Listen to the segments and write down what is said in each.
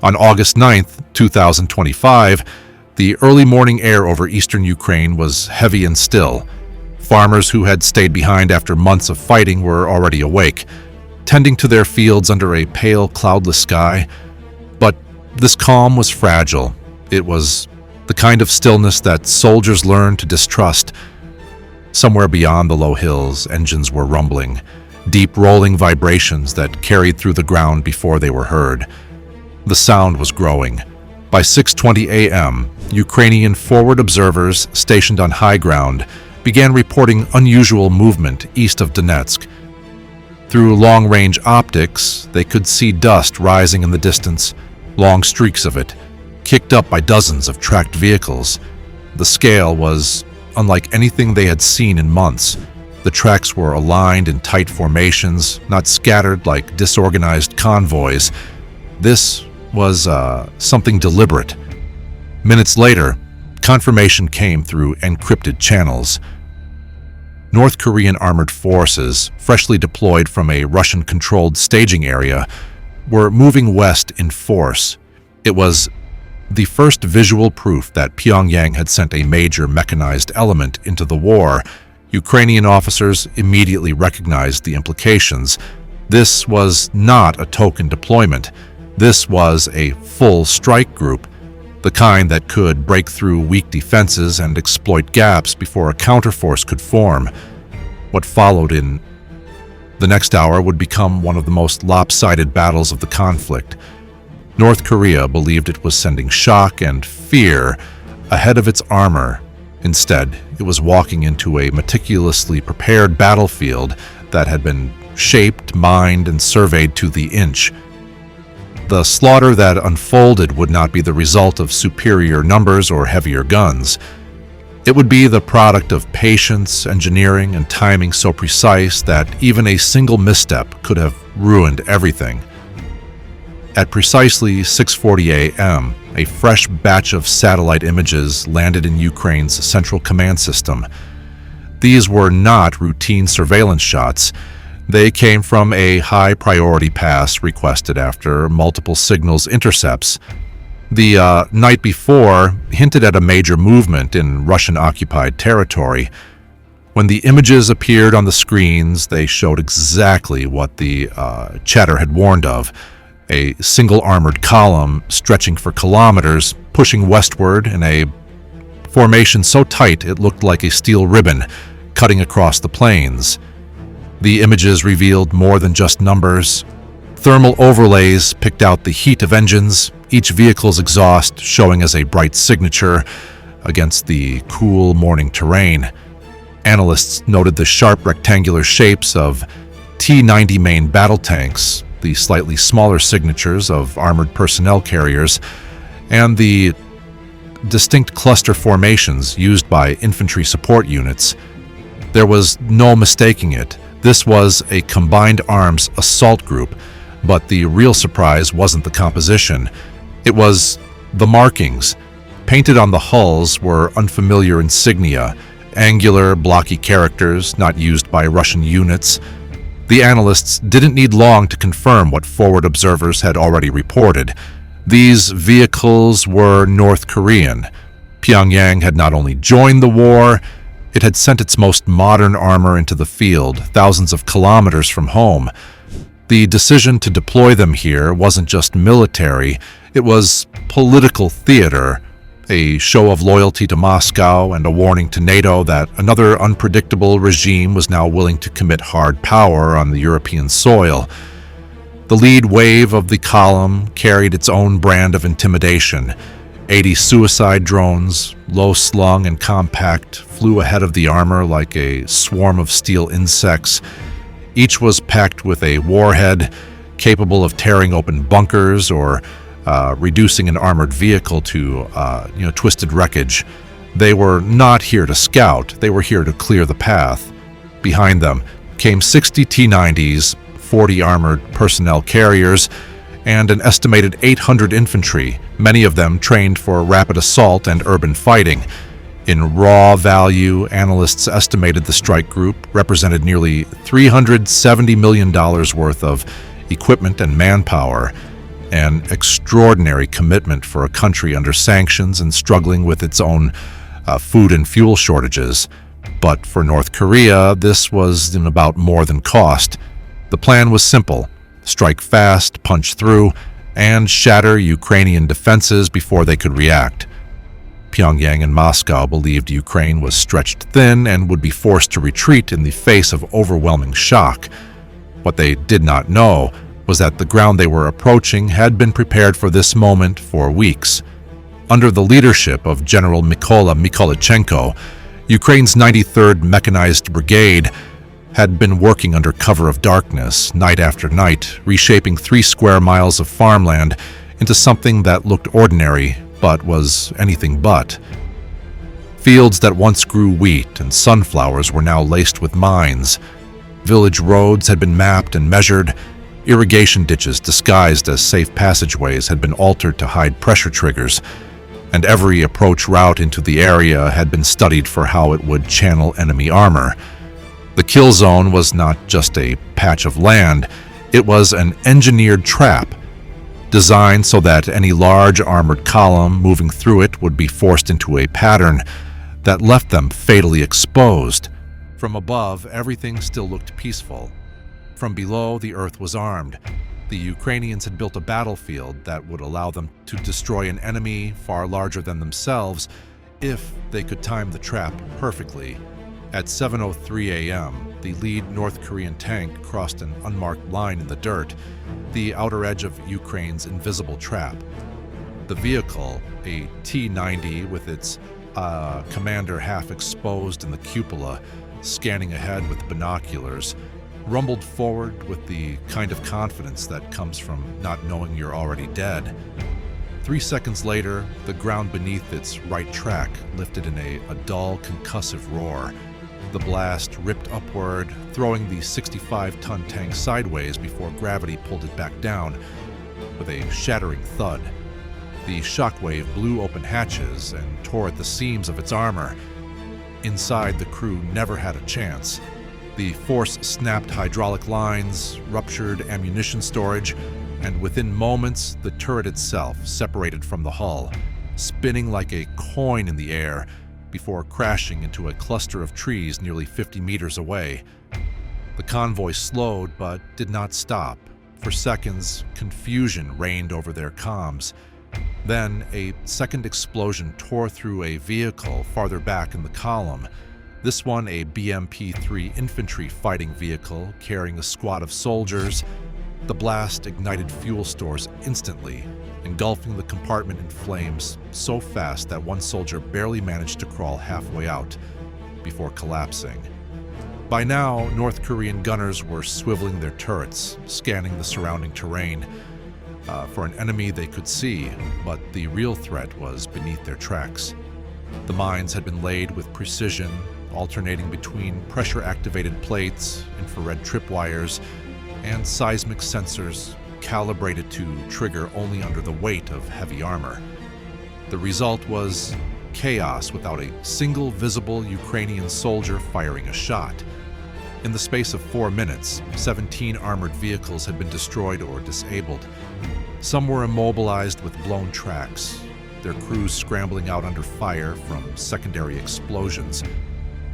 On August 9, 2025, the early morning air over eastern Ukraine was heavy and still. Farmers who had stayed behind after months of fighting were already awake, tending to their fields under a pale, cloudless sky. But this calm was fragile. It was the kind of stillness that soldiers learn to distrust. Somewhere beyond the low hills, engines were rumbling, deep rolling vibrations that carried through the ground before they were heard. The sound was growing. By 6:20 a.m., Ukrainian forward observers stationed on high ground began reporting unusual movement east of Donetsk. Through long-range optics, they could see dust rising in the distance, long streaks of it, kicked up by dozens of tracked vehicles. The scale was unlike anything they had seen in months. The tracks were aligned in tight formations, not scattered like disorganized convoys. This was something deliberate. Minutes later, confirmation came through encrypted channels. North Korean armored forces, freshly deployed from a Russian-controlled staging area, were moving west in force. It was the first visual proof that Pyongyang had sent a major mechanized element into the war. Ukrainian officers immediately recognized the implications. This was not a token deployment. This was a full strike group, the kind that could break through weak defenses and exploit gaps before a counterforce could form. What followed in the next hour would become one of the most lopsided battles of the conflict. North Korea believed it was sending shock and fear ahead of its armor. Instead, it was walking into a meticulously prepared battlefield that had been shaped, mined, and surveyed to the inch. The slaughter that unfolded would not be the result of superior numbers or heavier guns. It would be the product of patience, engineering, and timing so precise that even a single misstep could have ruined everything. At precisely 6:40 a.m., a fresh batch of satellite images landed in Ukraine's central command system. These were not routine surveillance shots. They came from a high-priority pass requested after multiple signals intercepts. The night before hinted at a major movement in Russian-occupied territory. When the images appeared on the screens, they showed exactly what the chatter had warned of: a single armored column stretching for kilometers, pushing westward in a formation so tight it looked like a steel ribbon cutting across the plains. The images revealed more than just numbers. Thermal overlays picked out the heat of engines, each vehicle's exhaust showing as a bright signature against the cool morning terrain. Analysts noted the sharp rectangular shapes of T-90 main battle tanks, the slightly smaller signatures of armored personnel carriers, and the distinct cluster formations used by infantry support units. There was no mistaking it. This was a combined arms assault group, but the real surprise wasn't the composition. It was the markings. Painted on the hulls were unfamiliar insignia, angular, blocky characters not used by Russian units. The analysts didn't need long to confirm what forward observers had already reported. These vehicles were North Korean. Pyongyang had not only joined the war, it had sent its most modern armor into the field, thousands of kilometers from home. The decision to deploy them here wasn't just military, it was political theater, a show of loyalty to Moscow and a warning to NATO that another unpredictable regime was now willing to commit hard power on the European soil. The lead wave of the column carried its own brand of intimidation. 80 suicide drones, low-slung and compact, flew ahead of the armor like a swarm of steel insects. Each was packed with a warhead capable of tearing open bunkers or reducing an armored vehicle to twisted wreckage. They were not here to scout, they were here to clear the path. Behind them came 60 T-90s, 40 armored personnel carriers, and an estimated 800 infantry, many of them trained for rapid assault and urban fighting. In raw value, analysts estimated the strike group represented nearly $370 million worth of equipment and manpower. an extraordinary commitment for a country under sanctions and struggling with its own food and fuel shortages. But for North Korea, this was about more than cost. The plan was simple: strike fast, punch through, and shatter Ukrainian defenses before they could react. Pyongyang and Moscow believed Ukraine was stretched thin and would be forced to retreat in the face of overwhelming shock. What they did not know was that the ground they were approaching had been prepared for this moment for weeks. Under the leadership of General Mykola Mykolaichenko, Ukraine's 93rd Mechanized Brigade had been working under cover of darkness, night after night, reshaping 3 square miles of farmland into something that looked ordinary but was anything but. Fields that once grew wheat and sunflowers were now laced with mines. Village roads had been mapped and measured. Irrigation ditches disguised as safe passageways had been altered to hide pressure triggers, and every approach route into the area had been studied for how it would channel enemy armor. The kill zone was not just a patch of land, it was an engineered trap, designed so that any large armored column moving through it would be forced into a pattern that left them fatally exposed. From above, everything still looked peaceful. From below, the earth was armed. The Ukrainians had built a battlefield that would allow them to destroy an enemy far larger than themselves if they could time the trap perfectly. At 7:03 a.m., the lead North Korean tank crossed an unmarked line in the dirt, the outer edge of Ukraine's invisible trap. The vehicle, a T-90 with its commander half exposed in the cupola, scanning ahead with binoculars, rumbled forward with the kind of confidence that comes from not knowing you're already dead. 3 seconds later, the ground beneath its right track lifted in a dull, concussive roar. The blast ripped upward, throwing the 65-ton tank sideways before gravity pulled it back down with a shattering thud. The shockwave blew open hatches and tore at the seams of its armor. Inside, the crew never had a chance. The force snapped hydraulic lines, ruptured ammunition storage, and within moments, the turret itself separated from the hull, spinning like a coin in the air before crashing into a cluster of trees nearly 50 meters away. The convoy slowed but did not stop. For seconds, confusion reigned over their comms. Then, a second explosion tore through a vehicle farther back in the column. This one, a BMP-3 infantry fighting vehicle carrying a squad of soldiers. The blast ignited fuel stores instantly, engulfing the compartment in flames so fast that one soldier barely managed to crawl halfway out before collapsing. By now, North Korean gunners were swiveling their turrets, scanning the surrounding terrain for an enemy they could see, but the real threat was beneath their tracks. The mines had been laid with precision, alternating between pressure-activated plates, infrared tripwires, and seismic sensors calibrated to trigger only under the weight of heavy armor. The result was chaos without a single visible Ukrainian soldier firing a shot. In the space of 4 minutes, 17 armored vehicles had been destroyed or disabled. Some were immobilized with blown tracks, their crews scrambling out under fire from secondary explosions.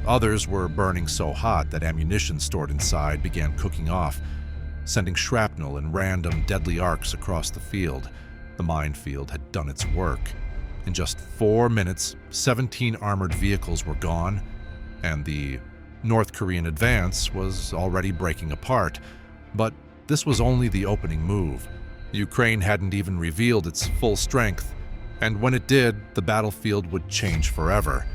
Others were burning so hot that ammunition stored inside began cooking off, sending shrapnel in random deadly arcs across the field. The minefield had done its work. In just 4 minutes, 17 armored vehicles were gone, and the North Korean advance was already breaking apart. But this was only the opening move. Ukraine hadn't even revealed its full strength, and when it did, the battlefield would change forever.